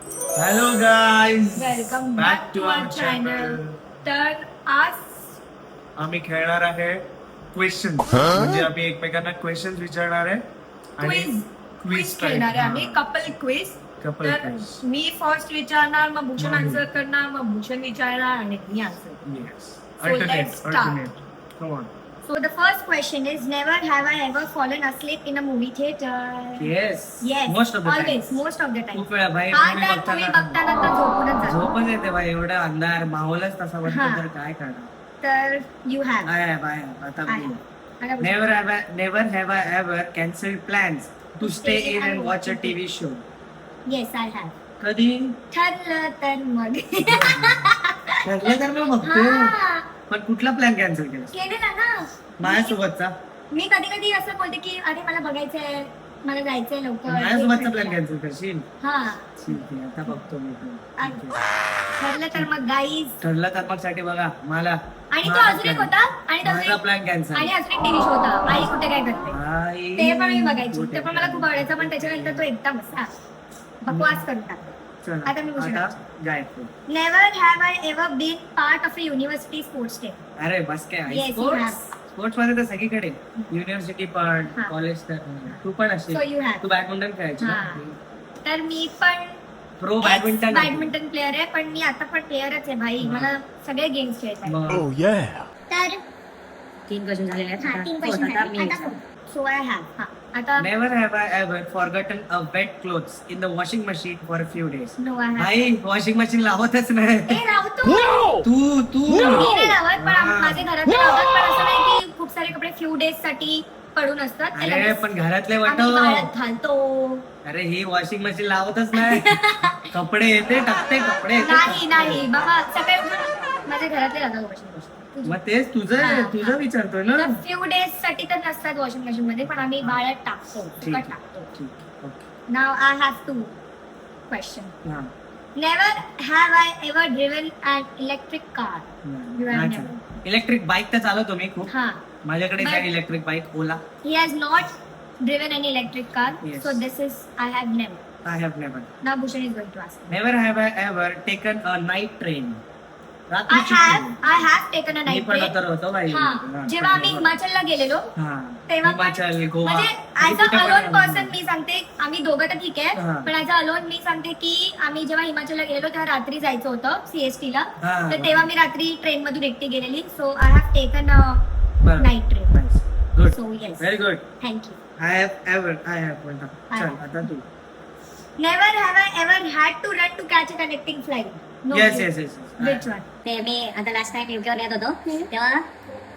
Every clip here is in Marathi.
Hello guys, welcome back to our channel. तर आज आम्ही खेळणार आहे क्वेश्चन, म्हणजे आम्ही एकमेकांना क्वेश्चन विचारणार आहे आणि क्विज खेळणार आहे आम्ही, कपल क्विज. Couple तर quiz. मी फर्स्ट विचारणार, मग भूषण मग मी. आन्सर करणार, मग भूषण विचारणार आणि मी answer. Yes. So let's start. Come on. So the first question is, never have I ever fallen asleep in a movie theater. Yes. Yes, Most of the always, time. most of the time. खूप वेळा भाई हा movie तर तुम्ही बघताना बघताना तर झोपूनच जाता. झोपच येते भाई, एवढा अंधार माहोलच तसा हा. वाटतो तर काय करणार. तर यू हॅव. I have. आता I me. have. Never have I ever cancelled plans to stay in and watch a TV show. Yes, I have. कधी ठरलं तर मग. ठरलं तर मग बघतो. हा, पण कुठला प्लॅन कॅन्सल केला केलेला ना. माझ्यासोबतचा मी कधी कधी असं बोलते की अरे मला बघायचंय, मला जायचंय लवकर. माझ्यासोबतचा प्लॅन कॅन्सल करशील. हा, ठीक आहे, आता बघतो मी पण. ठीक आहे. ठरलं तर मग गाईज. ठरलं तर मग साठी बघा मला आणि तो अजून एक होता, आणि तो अजून माझा एक- प्लॅन कॅन्सल. आणि अजून एक टीव्ही शो होता, आई कुठे काय करते. ते पण मी बघायची, ते पण मला खूप आवडायचं. पण त्याच्यानंतर तो एकदम असा बकवास करून टाकला. आता मी गोष्ट never have I ever been part of a university sports team. अरे बस काय Yes, you sports have. Sports मध्ये तर सगळीकडे युनिव्हर्सिटी पण हा. कॉलेज तर तू पण So असेल. you have. तू बॅडमिंटन खेळायची हा. तर मी पण प्रो बॅडमिंटन बॅडमिंटन प्लेअर आहे, पण मी आता पण प्लेअरच आहे भाई. हा. मला सगळे गेम्स खेळतात. Oh yeah. तर 3 क्वेश्चन झालेले हा, 3 आहेत. क्वेश्चन आता मी सो आय हॅव. आता never have I ever forgotten a wet clothes in the washing machine for a few days. No I have. भाई वॉशिंग मशीन लावतच नाही. ए लावतो. तू तू मी नाही लावत, पण हा. माझे घरात लावतात. पण असं नाही की खूप सारे कपडे फ्यू डेज साठी पडून असतात. ते अरे लगेच पण घरातले आम्ही वाटव. वाळत घालतो. अरे ही वॉशिंग मशीन लावतच नाही. कपडे येते टाकते, कपडे येते नाही टाकते. नाही बाबा, सकाळी उठून माझे घरातले लावतात वॉशिंग मशीन. मग तेच तुझं विचारतोय ना. फ्यू डेज साठी तर नसतात वॉशिंग मशीन मध्ये, पण आम्ही बाळत टाकतो, ठीक फुकट आहे, टाकतो. ठीक आहे, okay. Now I have two question. हा. Never have I ever driven an electric car. You have अच्छा. इलेक्ट्रिक बाईक तर चालवतो मी खूप. हा, माझ्याकडे But- आहे electric bike Ola. he has not driven any electric car. Yes. So this is I have never. I have never. Now Bhushan is going to ask. Never have I ever taken a night train. I have taken a me night पण train. तर होतो बाई. हा, जेव्हा आम्ही हिमाचलला गेलेलो हा. तेव्हा पण- हिमाचल, गोवा. म्हणजे मी ऍज अ कुठे पण अलोन गेलो. पर्सन मी सांगते, आम्ही दोघं तर ठीक आहे, हा. पण ऍज अ अलोन मी सांगते की आम्ही जेव्हा हिमाचलला गेलो तेव्हा रात्री जायचं होतं सीएसटी ला. हा. तर तेव्हा मी रात्री ट्रेन मधून एकटी गेलेली. So I have taken a बरं. Night train. Good. So yes, very good. Thank you. I have बोलता. I चल have. आता तू. Never have I ever had to run to catch a connecting flight. Yes. Which one? ते मी आता लास्ट टाइम युकेवर येत होतो तेव्हा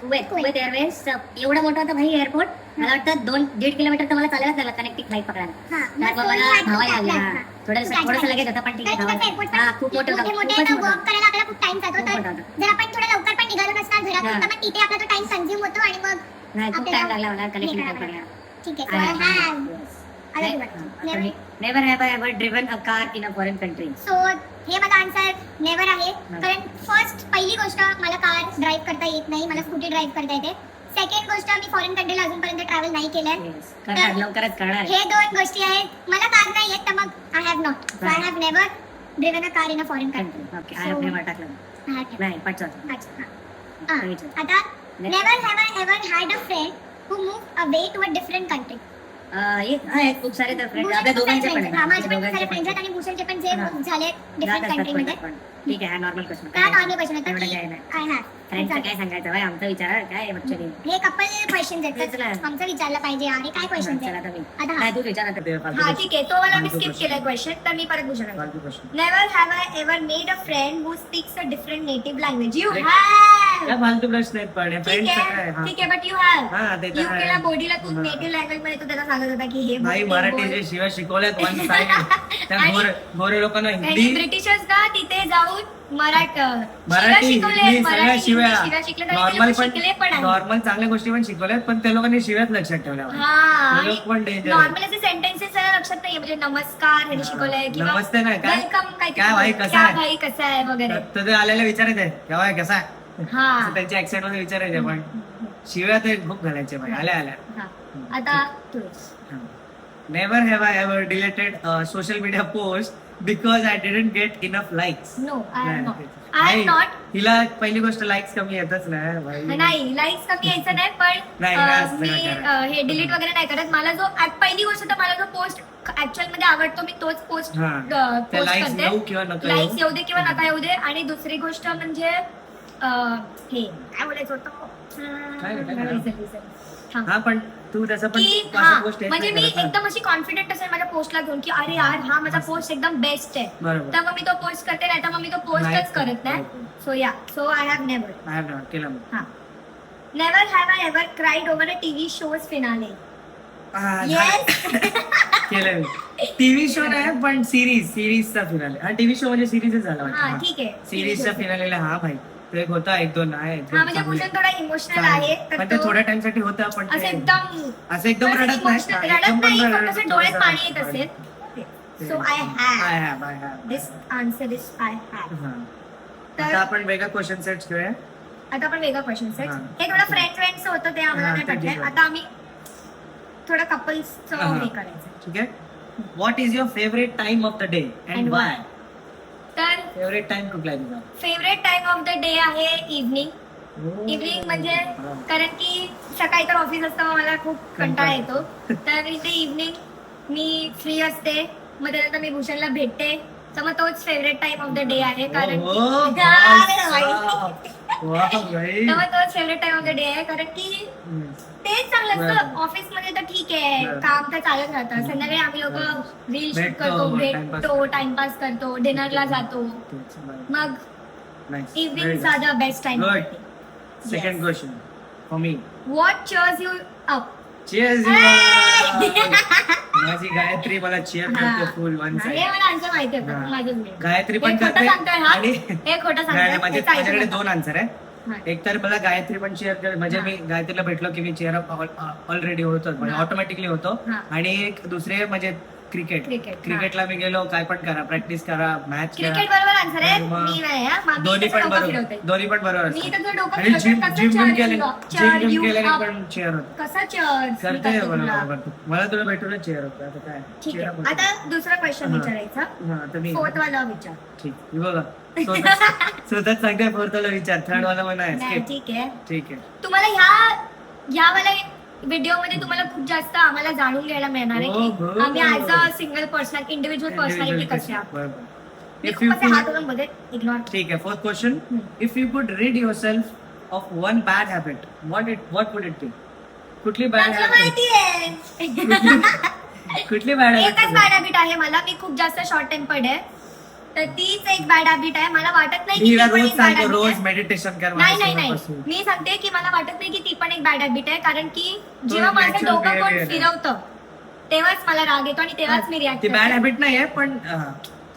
कुवेत एअरवेज एवढं मोठं होतं भाई एअरपोर्ट. मला वाटतं 2-1.5 किलोमीटर तर मला चालायलाच लागलं कनेक्टिंग फ्लाईट पकडायला. त्यात मग मला धावायला लागलं. थोडंसं लगेच होतं, पण ठीक आहे धावायला. हा, खूप मोठं होतं, खूपच मोठं होतं. करायला आपल्याला खूप टाइम जातो. खूप तर मोठं होतं. जर आपण थोडं लवकर पण निघालो नसणार घरातून, हा. तर मग तिथे आपला तो टाइम कंझ्युम होतो आणि मग नाही, खूप टाइम लागला मला कनेक्टिंग फ्लाईट पकडायला. ठीक आहे. So I have. Never have I ever driven a car in a foreign country. So हे माझा आन्सर नेव्हर आहे. कारण पहिली गोष्ट मला कार ड्राईव्ह करता येत नाही, मला स्कूटी ड्राईव्ह करता येते. सेकंड गोष्ट मी फॉरेन कंट्रीला अजूनपर्यंत ट्रॅव्हल नाही केलंय. करणार, लवकरच करणार आहे. हे 2 गोष्टी आहेत. मला कार नाही येत, तर मग I have not. So I have never driven a car in a foreign country. Okay, I have never टाकलं. नाही, पटचं. आता never have I ever had a friend who moved away to a different country. आहेत खूप सारे तर फ्रेंड आपल्या दोघांचे पण आहेत. माझे पण दोघांचे सारे पण फ्रेंड्स आहेत आणि भूषणचे पण जे हा. झाले जात डिफरंट असतात कंट्री मध्ये. पण. ठीक आहे, हा नॉर्मल क्वेश्चन. काय नॉर्मल क्वेश्चन एवढं काय आहे. नाही. I have. फ्रेंडचं काय सांगायचं भाई, आमचा विचार आहे काय ऍक्च्युअली. हे कपल क्वेश्चन तेच आहेत, ना. आमचं विचारलं पाहिजे. अरे काय क्वेश्चन चला आता मी. आता हा. नाही, तू विचार आता. हा ठीक आहे, तो मला मी फालतू स्किप question. केलाय क्वेश्चन. तर मी परत भूषण. फालतू question. Never have I ever made a friend who speaks a different native language. You अरे, हॅव. काय फालतू प्रश्न आहेत पण ठीक फ्रेंड्स काय. आहे, हा. ठीक आहे, बट यू हॅव. हा, ते तर युकेला आहे. बोडीला तू हा. नेटिव्ह लँग्वेज मध्ये तू त्याला सांगत होता की हे बोल, नाही ते मराठी बोल. जे शिवाय शिकवल्यात वन साइड त्या आणि- गोरे लोकांना आणि हिंदी ब्रिटिशर्स ना तिथे जाऊन मराठी शिकवले, हिंदी सगळ्या मराठी, शिव्या हिंदी शिव्या शिकले, आणि ते नॉर्मल लोक पण शिकले पण आहे. नॉर्मल चांगल्या गोष्टी पण शिकवल्यात, पण त्या लोकांनी शिव्याच लक्षात ठेवल्या हा, ते लोक पण डेंजर नॉर्मल असे सेंटेन्सेस लक्षात नाहीये, म्हणजे नमस्कार हे शिकवलंय किंवा नमस्ते नाही काय वेलकम काय भाई कसा क्या आहे भाई कसा आहे वगैरे. तर ते आलेले विचारायचे केव्हा आहे कसा आहे हा असं त्यांच्या ऍक्सेंट मध्ये विचारायचे, पण शिव्या ते खूप घालायचे भाई आल्या हा. आता तू. हा. Never have I ever deleted social media post because I didn't get enough likes. No I am not. हिला पहिली गोष्ट लाईक्स कमी येतच नाही भाई. नाही लाईक्स कमी यायचं नाही पण नाही, नाही, मी नाही करत. हे डिलीट वगैरे नाही करत. मला जो पहिली गोष्ट तर मला जो पोस्ट ऍक्च्युअल मध्ये आवडतो मी तोच पोस्ट हा. त्या पोस्ट लाईक्स करते. येऊ किंवा नका लाईक्स येऊ. येऊ दे किंवा नका येऊ दे. आणि दुसरी गोष्ट म्हणजे हे काय बोलायचं होतं काय? विसरले. थांब. हा पण तू त्याचं पण की असं हा गोष्ट येत म्हणजे नाही मी करत ना. एकदम अशी कॉन्फिडेंट असेल माझ्या पोस्टला घेऊन की अरे यार हा माझा पोस्ट एकदम बेस्ट आहे बरोबर. तर मग मी तो पोस्ट करते नाही तर मग मी तो पोस्टच नाही करत नाही. बरोबर. So I have never I have not केलं मग. हा never have I ever cried over a TV shows finale. हा, येस केलं मी. टीव्ही शो नाही पण सिरीजचा फिनाले. हा टीव्ही शो म्हणजे सिरीजच झाला हा वाटतं. ठीक आहे सिरीजच्या फिनालेला हा भाई तो एक होता एक दोन आहे एक दोन हा म्हणजे चांगले. भूषण थोडा इमोशनल चांगले. आहे पण तर ते तो थोड्या टाइम साठी होतं पण असं ते- एकदम असं एकदम असं रडत नाही. emotional- हा, रडत एकदम पण नाही रडत फक्त असं नाही. डोळ्यात थोडंसं पाणी येत असेल. So I have I have. This answer is I have. हा. तर आता आपण वेगळा क्वेश्चन सेट घेऊया. आता आपण वेगळं क्वेश्चन सेट हा. हे थोडं फ्रेंड्स होतं ते आम्हाला हा, नाही ते पटलंय. ठीक आहे. आता आम्ही थोडं कपल्सचं हा. हे करायचं. ठीक आहे. What is your favourite time of the day and And Y? तर फेवरेट टाइम कुठला आहे तुझा? Favourite time of the day आहे इव्हनिंग. इव्हनिंग म्हणजे हा. कारण की सकाळी तर ऑफिस असतं मग मला खूप कंटाळा येतो तर इथे इव्हनिंग मी फ्री असते मग त्यानंतर मी भूषणला भेटते तर मग तोच favourite time of the day आहे कारण ओ, की वा भाई. तर मग तोच फेवरेट टाइम ऑफ ड डे आहे कारण की तेच चांगलं असतं. बरोबर. ऑफिसमध्ये तर ठीक आहे बरोबर. काम तर चालत राहतं. संध्याकाळी आम्ही लोक रील शूट भेटतो, करतो timepass भेटतो टाइमपास करतो डिनरला जातो मग evening the best time. Good. Second question for me. What cheers you up. Cheers माझी गायत्री मला चीयर करते फुल वन हे साइड. मला आन्सर माहिती होतं हा. माझंच नाही. गायत्री हे पण खोटं करते सांगतोय हा आणि हे खोटं नाही, सांगतोय माझे हे काय माझ्याकडे सांगतोय? दोन आन्सर आहे. हा. एक तर मला गायत्री पण चेअर कर म्हणजे मी गायत्रीला भेटलो की मी चेअर अप ऑलरेडी होतो म्हणजे हा. ऑटोमॅटिकली होतो. हा. आणि एक दुसरे म्हणजे Cricket, क्रिकेटला मी गेलो काय पण करा प्रॅक्टिस करा मॅच क्रिकेट बरोबर आन्सर आहे मग मी नाही हा. मी दोन्ही त्याचं पण डोकं बरोबर फिरवते. दोन्ही पण बरोबर मी असतं. त्याचं डोकं आणि जिम फिरवते. जिम कसं केल्याने cheer you केल्याने up? पण चेअर होत. कसा चर्च करते मला तुला भेटूनच चेअर होतं आता काय ठीक cheer up आहे होतं. आता दुसरा क्वेश्चन हा. विचारायचा. हा, तर मी फोर्थ वाला विचार. ठीक हे बघा स्वतःच सांगते फोर्थ वाला विचार थर्ड वाला मला नाही skip. ठीक आहे ठीक आहे. तुम्हाला ह्या वाला व्हिडिओ मध्ये तुम्हाला खूप जास्त आम्हाला जाणून घ्यायला मिळणार आहे हो, की हो. आम्ही as a single personal individual personality कशी आहोत. बरोबर. मी If खूप you असे could- हात वरून बघेल इग्नोर. ठीक आहे फोर्थ क्वेश्चन. इफ यू कुड read your self of one bad habit what would it be? कुठली बॅड तुला हॅबिट माहिती आहे कुठली बॅड एकच हॅबिट? बॅड हॅबिट आहे मला. मी खूप जास्त शॉर्ट टेम्पर्ड आहे तर तीच एक बॅड हॅबिट आहे. मला वाटत नाही की हिला ती पण रोज एक bad सांगतो habit रोज आहे. मेडिटेशन कर नाही नाही माझ्यासोबत. मी सांगते की मला वाटत नाही की ती पण एक बॅड हॅबिट आहे कारण की जेव्हा माझं natural डोकं कोण behavior आहे. फिरवतं तेव्हाच मला राग येतो आणि तेव्हाच मी रिॲक्ट ती बॅड हॅबिट नाही आहे पण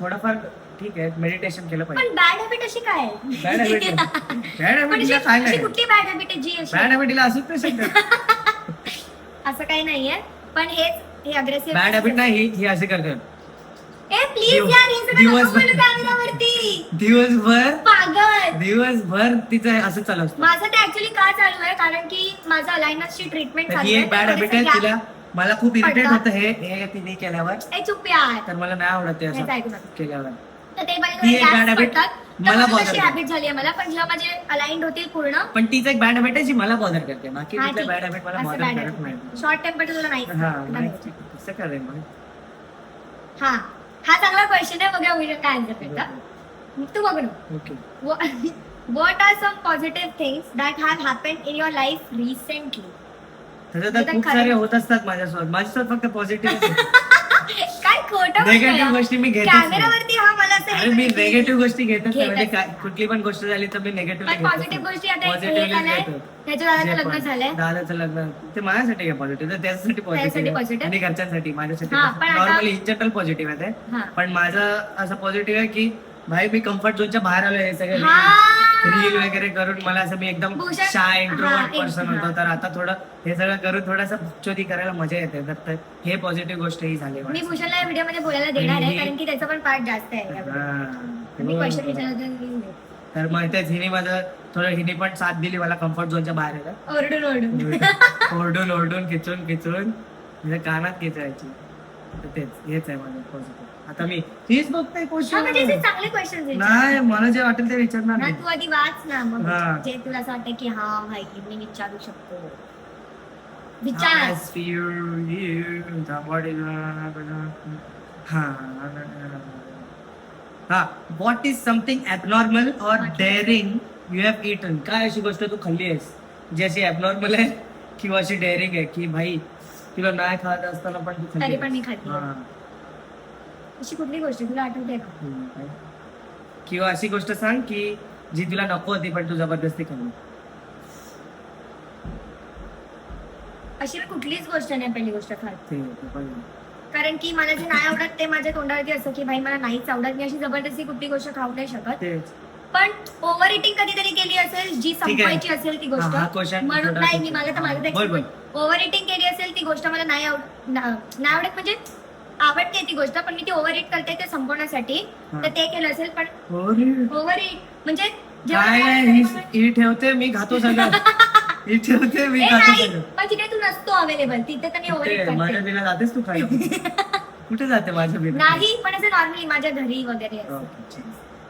थोडंफार ठीक आहे मेडिटेशन केलं पाहिजे. पण बॅड हॅबिट अशी काय आहे? बॅड हॅबिट बॅड पण हॅबिटला अशी काय अशी नाही कुठली बॅड हॅबिट आहे जी अशी बॅड हॅबिटला असूच नाही शकत. असं काही नाहीये पण हेच हे अग्रेसिव्ह बॅड हॅबिट नाही ही असे करते ए प्लीज यार हे सगळं दिवस- नको बोलू कॅमेरावरती. दिवसभर पागल तिचं असं चालू असतं. माझं ते ऍक्च्युली का चालू आहे कारण की माझं अलायनसची ट्रीटमेंट तर चालू ही आहे एक बॅड हॅबिट आहे तिला मला खूप इरिटेट पडतं. होतं हे तिने केल्यावर ए चुप यार तर मला नाही आवडत ते हेच असं ऐकू नका. केल्यावर. तर ते मला ती एक bad गॅस habit पडतात. मला तर bother तशी करते. हॅबिट झाली आहे मला पण जेव्हा माझे अलाइंड होतील पूर्ण पण तिचं एक बॅड हॅबिट आहे जी मला बॉदर करते बाकी हा, तिचं ठीक. बॅड हॅबिट मला असं बॉदर bad करत habit. नाही. शॉर्ट टेम्पर तुला नाही हा नाही, कसं करेल मग हा हा चांगला क्वेश्चन आहे. बघा मी काय आन्सर करता तू बघ ना. Okay. What are some positive things that have happened in your life recently? तसं तर खूप सारे होत असतात माझ्यासोबत फक्त पॉझिटिव्ह काय खोटं नेगेटिव्ह गोष्टी मी घेतच नाही. कॅमेरावरती हा मला असं अरे मी नेगेटिव्ह गोष्टी घेतच नाही घेतच म्हणजे काय नाही. कुठली पण गोष्ट झाली तर मी नेगेटिव्ह पण पॉझिटिव्ह गोष्टी आता एक हे झालंय त्याच्या दादाचं लग्न झालंय. दादाचं लग्न ते माझ्यासाठी काय पॉझिटिव्ह त्याच्यासाठी त्याच्यासाठी पॉझिटिव्ह positive. आणि घरच्यांसाठी माझ्यासाठी हा, पण आता- नॉर्मली इन जनरल पॉझिटिव्ह आहे ते. हा. पण माझं असं पॉझिटिव्ह आहे की भाई मी कम्फर्ट झोनच्या बाहेर आलोय हे सगळं हा. रील वगैरे करून मला असं मी एकदम भूषण- शाय हा, इंट्रोवर्ट पर्सन हा. होतो तर आता थोडं हे सगळं करून थोडंसं चोरी करायला मजा येते तर हे पॉझिटिव्ह गोष्ट ही झाली मी माझी. भूषणला या व्हिडिओ मध्ये बोलायला देणार आहे आणि- कारण की त्याचा पण पार्ट जास्त आहे या video. हा. मी क्वेश्चन विचारतो तर मग तेच हिने माझं थोडं हिने पण साथ दिली मला कम्फर्ट झोनच्या बाहेर यायला. ओरडून ओरडून ओरडून ओरडून खिचून खिचून म्हणजे कानात खेचायची तेच हेच आहे माझं पॉझिटिव्ह. आता मी तीच बघताय हा म्हणजे असे क्वेश्चन. चांगले क्वेश्चन नाही मला जे वाटेल ते विचारणार ना नाही. तू आधी वाच ना मग हा. जे तुला असं वाटतं की हा भाई मी विचारू शकतो विचार. As for you, the body- हा. हा. What is something abnormal or daring you have eaten? काय अशी गोष्ट तू खाल्ली आहेस जी अशी abnormal आहे किंवा अशी डेअरिंग आहे की भाई तुला नाही खात असताना पण तू खाल्ली तरी पण आहेस? मी खाल्ली. हा. अशी कुठली गोष्ट तुला आठवते का? किंवा अशी गोष्ट सांग की जी तुला नको होती पण तू जबरदस्ती खाल्ली. अशी मी कुठलीच गोष्ट नाही पहिली गोष्ट खात. ते पण कारण की मला जे नाही आवडत ते माझ्या तोंडावरती असं की भाई मला नाहीच आवडत, मी अशी जबरदस्ती कुठली गोष्ट खाऊ नाही शकत. तेच. पण ओव्हर इटिंग कधीतरी केली असेल जी ठीक आहे. संपवायची असेल ती हा, हा गोष्ट question म्हणून थोडा नाही मी मला तर माझं बोल, बोल. ओव्हर इटिंग केली असेल ती गोष्ट मला नाही नाही आवडत म्हणजे आवडते ती गोष्ट पण मी ती ओव्हर इट करते ते संपवण्यासाठी. हा. तर ते केलं असेल पण अरे. ओव्हर इट म्हणजे जेव्हा काय काय नाही, असेल ही ठेवते मी खातो सगळं. ही ठेवते मी ए, खातो नाही, सगळं. पण तिकडे तू नसतो अवेलेबल तिथे तर मी ओव्हर इट कुठे? माझ्या करते. बिना जातेस तू खायला? कुठे जाते माझ्या बिना? नाही पण असं नॉर्मली माझ्या घरी वगैरे असं. Okay,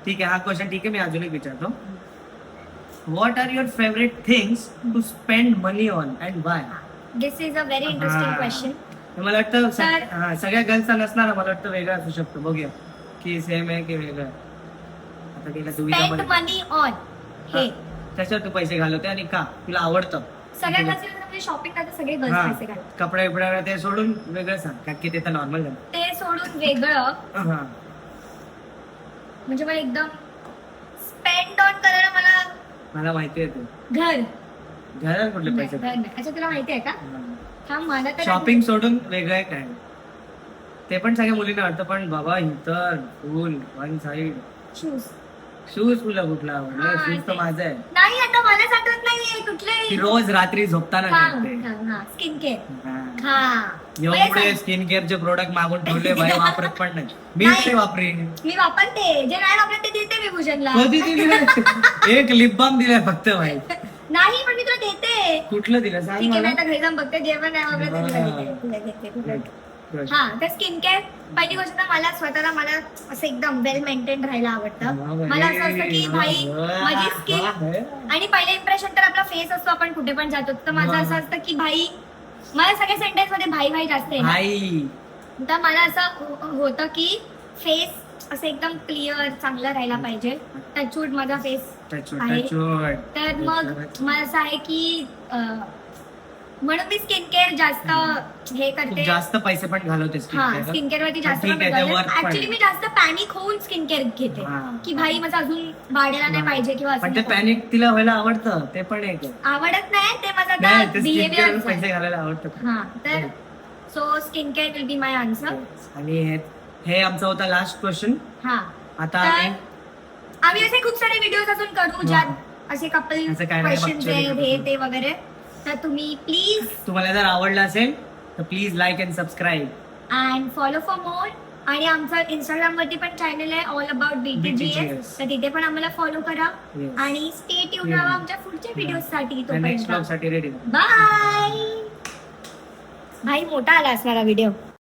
ठीक आहे हा क्वेश्चन ठीक आहे मी अजून एक विचारतो. What are your favourite things to spend money on and why? This is a very interesting question. मला वाटतं तर- हा, सगळ्या गर्ल्सचा नसणार मला वाटतं वेगळा असू शकतो. बघूया की सेम आहे की वेगळं आहे. आता गेला स्पेंड दुविधामध्ये मनी ऑन हे त्याच्यावर तू पैसे घालवते आणि का तुला आवडतं सगळ्या गर्ल्स म्हणजे शॉपिंग करता सगळे गर्ल्स हा. पैसे घालतात. कपडे बिपडे ते सोडून वेगळं सांग कारण की ते तर नॉर्मल झालं. ते सोडून वेगळं हा. म्हणजे मला एकदम स्पेंड ऑन करायला मला माहिती आहे ते घर घरात कुठले नाही, पैसे घर नाही. अच्छा तुला माहिती आहे का? हा मला तर शॉपिंग सोडून वेगळं आहे काय ते पण सगळ्या मुलींना वाटतं पण बाबा इतर फुल वन साईड शूज शूज तुला कुठला आवडला हा, शूज तर ते- माझा आहे नाही आता मलाच आठवत नाहीये ती कुठले. रोज रात्री झोपताना करते. Skin care. हा. हा एवढे स्किन केअरचे प्रोडक्ट मागून ठेवले भाई वापरत पण नाही मी नाही. ते वापरेन मी वापरते जे नाही वापरत ते देते मी भूषणला. कधी दिले एक लिप बाम दिलाय फक्त भाई नाही पण मी तुला देते. कुठलं दिलं सांग ठीक आहे मी मला आता घरी जाऊन बघते जेवण नाही वापरत तर तुला देते. तुला देते, तुला देते. हा तर स्किन केअर पहिली गोष्ट तर मला स्वतःला मला असं एकदम वेल मेंटेन राहायला आवडतं. मला असं असतं की भाई माझी स्किन आणि पहिलं इम्प्रेशन तर आपला फेस असतो आपण कुठे पण जातो तर माझं असं असतं की भाई मला सगळ्या सेंटेन्स मध्ये भाई भाई जास्त आहे ना. भाई तर मला असं होतं की फेस असं एकदम क्लिअर चांगलं राहायला पाहिजे. टचवूड माझा फेस आहे. तर मग मला असं आहे की म्हणून मी स्किन केअर जास्त हे खूप करते. जास्त पैसे पण घालवते हा स्किन केअर वरती जास्त ठीक आहे, ते worth पण ऍक्च्युली मी जास्त पॅनिक होऊन स्किन केअर घेते हा. की भाई माझं अजून वाढायला नाही पाहिजे किंवा असं पण ते नाही पाहिजे. पॅनिक तिला व्हायला आवडतं ते पण एक आहे. आवडत नाही ते माझं नाही आता ते स्किन बिहेवियर पैसे घालायला आवडतं हा तर so skin care will be my answer. आणि हे आमचा होता लास्ट क्वेश्चन. हा आता तर आम्ही आम्ही असे खूप सारे व्हिडिओज अजून करू ज्यात असे कपल असं काय नाही, क्वेश्चन मागच्या हे video ते वगैरे. तर तुम्ही प्लीज तुम्हाला जर आवडलं असेल तर please like and subscribe. And follow for more. आणि आमचं इंस्टाग्राम वरती पण चॅनल आहे ऑल अबाउट BTGS. BTGS. तर तिथे पण आम्हाला फॉलो करा Yes. आणि स्टे ट्यून राहा आमच्या पुढच्या व्हिडिओ साठी. नेक्स्ट तोपर्यंत ब्लॉग साठी रेडी. बाय. भाई मोठा आला असणारा व्हिडिओ.